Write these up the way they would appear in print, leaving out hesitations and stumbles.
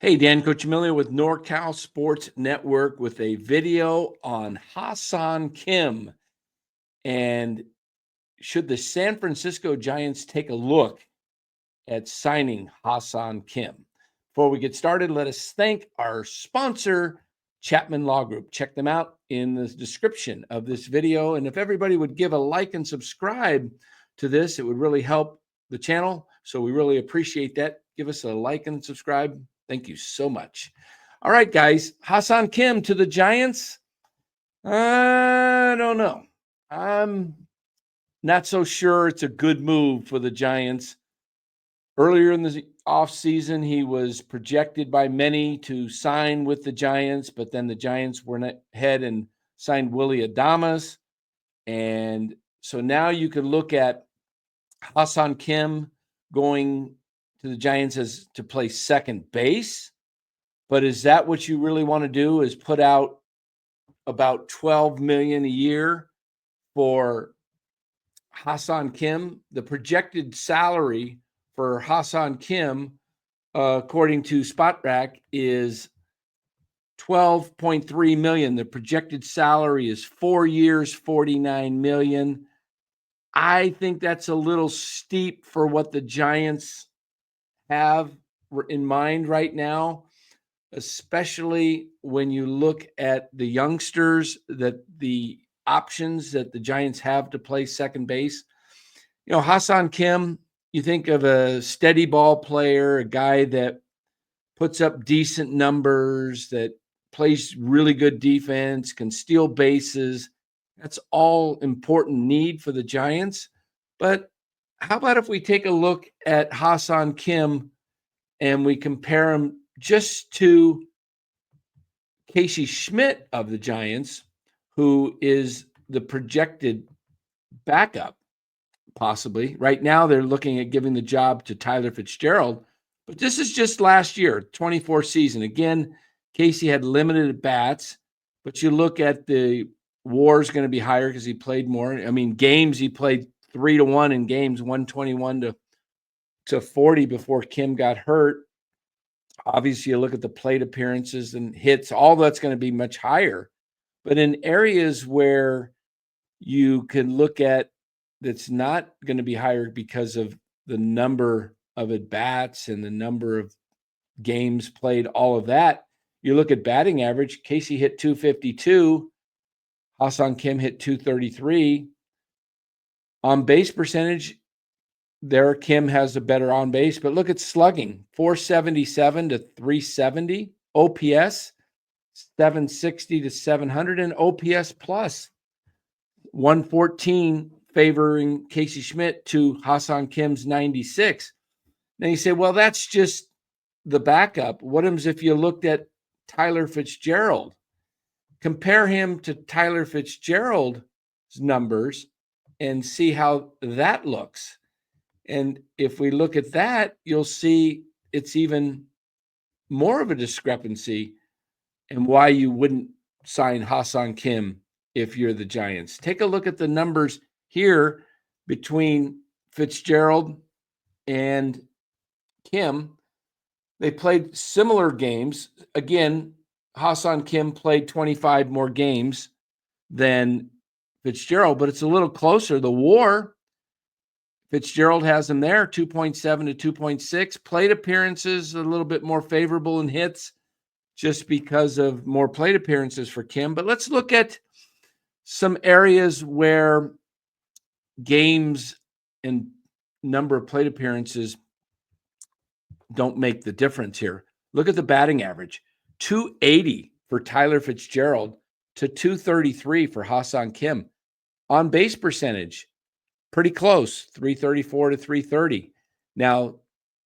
Hey, Dan Cochimilio with NorCal Sports Network with a video on Ha-Seong Kim. And should the San Francisco Giants take a look at signing Ha-Seong Kim? Before we get started, let us thank our sponsor, Chapman Law Group. Check them out in the description of this video. And if everybody would give a like and subscribe to this, it would really help the channel. So we really appreciate that. Give us a like and subscribe. Thank you so much. All right, guys. Ha-Seong Kim to the Giants. I don't know. I'm not so sure it's a good move for the Giants. Earlier in the offseason, he was projected by many to sign with the Giants, but then the Giants went ahead and signed Willie Adames. And so now you can look at Ha-Seong Kim going to the Giants as to play second base. But is that what you really want to do, is put out about $12 million a year for Ha-Seong Kim? The projected salary for Ha-Seong Kim, according to SpotRack, is $12.3 million. The projected salary is 4 years, $49 million. I think that's a little steep for what the Giants have in mind right now, especially when you look at the youngsters, that the options that the Giants have to play second base. You know, Ha-Seong Kim, you think of a steady ball player, a guy that puts up decent numbers, that plays really good defense, can steal bases. That's all important need for the Giants. But how about if we take a look at Ha-Seong Kim and we compare him just to Casey Schmidt of the Giants, who is the projected backup, possibly. Right now, they're looking at giving the job to Tyler Fitzgerald, but this is just last year, 24 season. Again, Casey had limited at bats, but you look at the WAR is going to be higher because he played more. I mean, games, he played 3-1 in games, 121 to 40 before Kim got hurt. Obviously, you look at the plate appearances and hits, all that's going to be much higher. But in areas where you can look at that's not going to be higher because of the number of at-bats and the number of games played, all of that, you look at batting average, Casey hit 252, Ha-Seong Kim hit 233. On base percentage, there Kim has a better on base, but look at slugging, 477 to 370, OPS 760 to 700, and OPS plus 114, favoring Casey Schmidt to Ha-Seong Kim's 96. Now you say, well, that's just the backup. What happens if you looked at Tyler Fitzgerald? Compare him to Tyler Fitzgerald's numbers and see how that looks. And if we look at that, you'll see it's even more of a discrepancy and why you wouldn't sign Ha-Seong Kim if you're the Giants. Take a look at the numbers here between Fitzgerald and Kim. They played similar games. Again, Ha-Seong Kim played 25 more games than Fitzgerald, but it's a little closer. The WAR, Fitzgerald has him there, 2.7 to 2.6. Plate appearances a little bit more favorable in hits just because of more plate appearances for Kim. But let's look at some areas where games and number of plate appearances don't make the difference here. Look at the batting average, 280 for Tyler Fitzgerald to 233 for Ha-Seong Kim. On base percentage, pretty close, 334 to 330. Now,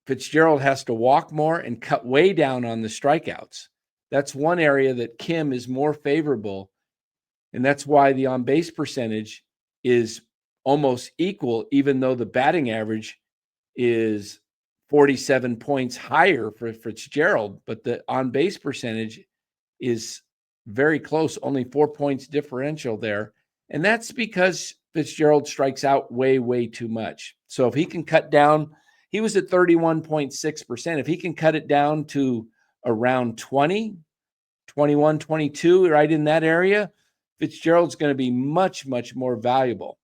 Fitzgerald has to walk more and cut way down on the strikeouts. That's one area that Kim is more favorable, and that's why the on-base percentage is almost equal, even though the batting average is 47 points higher for Fitzgerald, but the on-base percentage is very close, only 4 points differential there. And that's because Fitzgerald strikes out way, way too much. So if he can cut down, he was at 31.6%. If he can cut it down to around 20, 21, 22, right in that area, Fitzgerald's going to be much, much more valuable.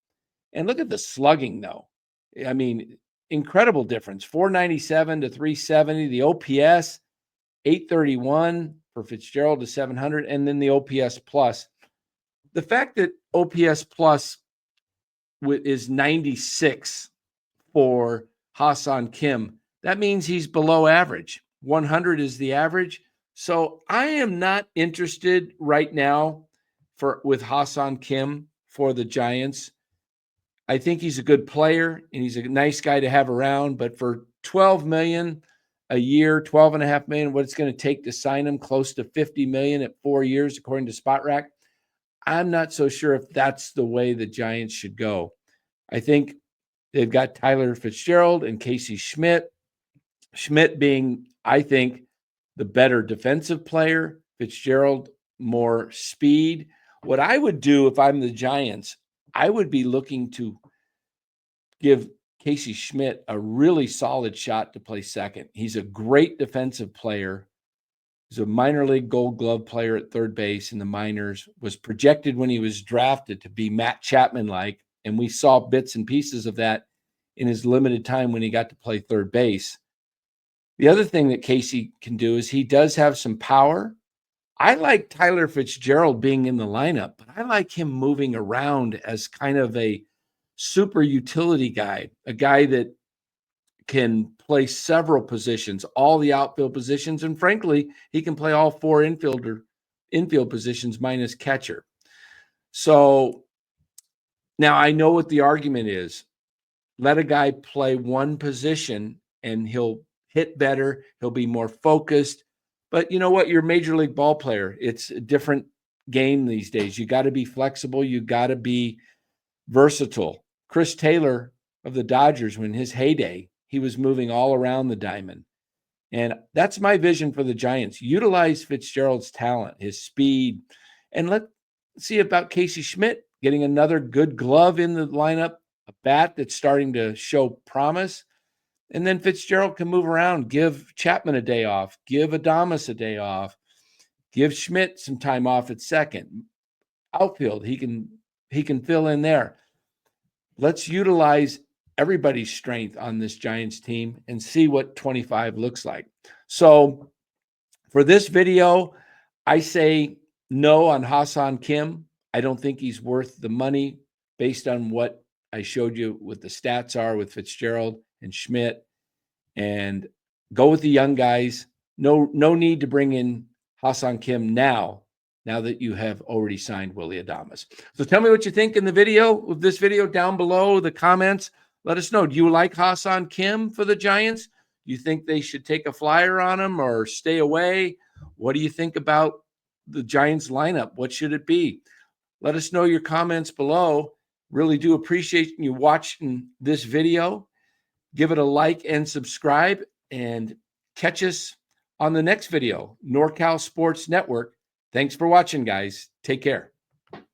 And look at the slugging, though. I mean, incredible difference, 497 to 370. The OPS, 831 for Fitzgerald to 700, and then the OPS plus. The fact that OPS plus is 96 for Ha-Seong Kim, that means he's below average. 100 is the average. So I am not interested right now with Ha-Seong Kim for the Giants. I think he's a good player and he's a nice guy to have around, but for $12 million a year, $12.5 million, what it's going to take to sign him, close to $50 million at 4 years, according to SpotRack, I'm not so sure if that's the way the Giants should go. I think they've got Tyler Fitzgerald and Casey Schmidt. Schmidt being, I think, the better defensive player, Fitzgerald more speed. What I would do if I'm the Giants, I would be looking to give Casey Schmidt a really solid shot to play second. He's a great defensive player. He's a minor league Gold Glove player at third base in the minors, was projected when he was drafted to be Matt Chapman-like, and we saw bits and pieces of that in his limited time when he got to play third base. The other thing that Casey can do is he does have some power. I like Tyler Fitzgerald being in the lineup, but I like him moving around as kind of a super utility guy, a guy that can play several positions, all the outfield positions, and frankly, he can play all four infield positions minus catcher. So now I know what the argument is. Let a guy play one position and he'll hit better, he'll be more focused. But you know what? You're a major league ball player. It's a different game these days. You got to be flexible, you got to be versatile. Chris Taylor of the Dodgers, when his heyday, he was moving all around the diamond. And that's my vision for the Giants. Utilize Fitzgerald's talent, his speed, and let's see about Casey Schmidt getting another good glove in the lineup, a bat that's starting to show promise. And then Fitzgerald can move around, give Chapman a day off, give Adames a day off, give Schmidt some time off at second. Outfield, he can fill in there. Let's utilize everybody's strength on this Giants team and see what 25 looks like. So for this video, I say no on Ha-Seong Kim. I don't think he's worth the money based on what I showed you what the stats are with Fitzgerald and Schmidt, and go with the young guys. No need to bring in Ha-Seong Kim now that you have already signed Willy Adames. So tell me what you think in the video, of this video down below, the comments. Let us know. Do you like Ha-Seong Kim for the Giants? Do you think they should take a flyer on him or stay away? What do you think about the Giants lineup? What should it be? Let us know your comments below. Really do appreciate you watching this video. Give it a like and subscribe, and catch us on the next video, NorCal Sports Network. Thanks for watching, guys. Take care.